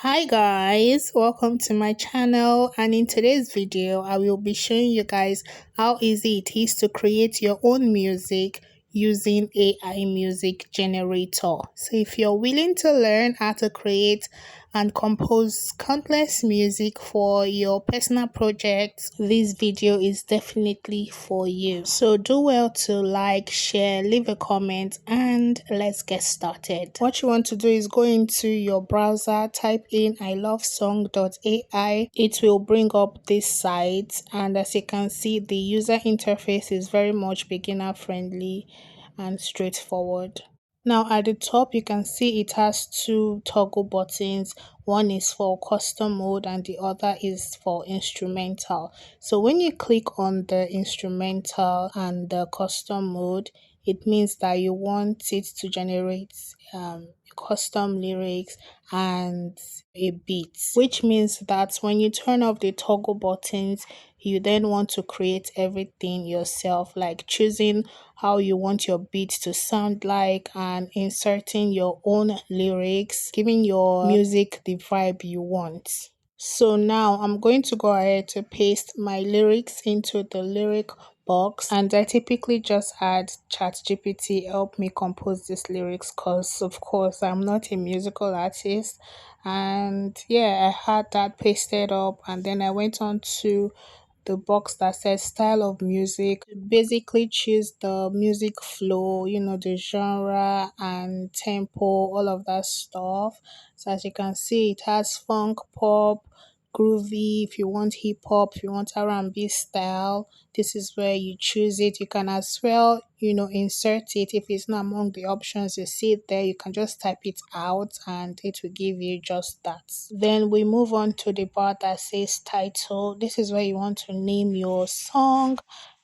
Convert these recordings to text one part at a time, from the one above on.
Hi guys, welcome to my channel, and in today's video I will be showing you guys how easy it is to create your own music using AI music generator. So if you're willing to learn how to create and compose countless music for your personal projects, this video is definitely for you. So do well to like, share, leave a comment, and let's get started. What you want to do is go into your browser, type in ilovesong.ai. It will bring up this site, and as you can see, the user interface is very much beginner friendly and straightforward. Now at the top you can see it has two toggle buttons. One is for custom mode and the other is for instrumental. So when you click on the instrumental and the custom mode, it means that you want it to generate custom lyrics and a beat, which means that when you turn off the toggle buttons, you then want to create everything yourself, like choosing how you want your beat to sound like and inserting your own lyrics, giving your music the vibe you want. So now I'm going to go ahead to paste my lyrics into the lyric box, and I typically just add ChatGPT help me compose these lyrics because of course I'm not a musical artist. And yeah, I had that pasted up, and then I went on to the box that says style of music. Basically choose the music flow, the genre and tempo, all of that stuff. So as you can see, it has funk, pop, groovy. If you want hip hop, if you want R&B style, this is where you choose it. You can as well, insert it. If it's not among the options you see it there, you can just type it out and it will give you just that. Then we move on to the bar that says title. This is where you want to name your song.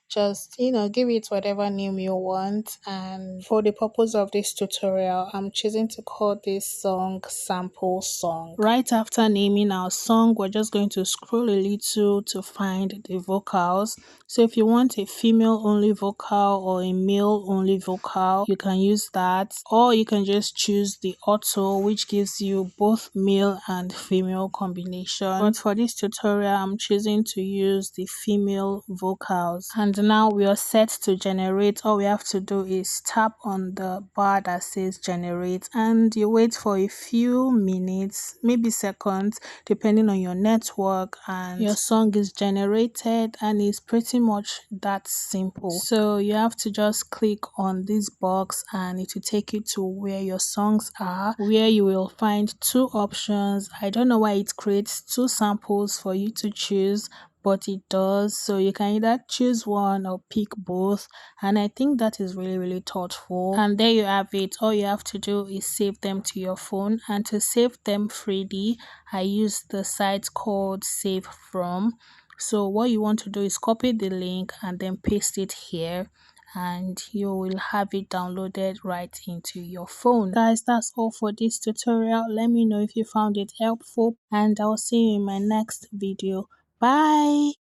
Just give it whatever name you want, and for the purpose of this tutorial I'm choosing to call this song sample song. Right after naming our song, we're just going to scroll a little to find the vocals. So if you want a female only vocal or a male only vocal, you can use that, or you can just choose the auto, which gives you both male and female combination. But for this tutorial I'm choosing to use the female vocals. And now we are set to generate. All we have to do is tap on the bar that says generate, and you wait for a few minutes, maybe seconds, depending on your network, and your song is generated, and it's pretty much that simple. So you have to just click on this box and it will take you to where your songs are, where you will find two options. I don't know why it creates two samples for you to choose, but it does. So you can either choose one or pick both, and I think that is really thoughtful. And there you have it. All you have to do is save them to your phone, and to save them freely I use the site called Save From. So what you want to do is copy the link and then paste it here, and you will have it downloaded right into your phone. Guys, that's all for this tutorial. Let me know if you found it helpful, and I'll see you in my next video. Bye.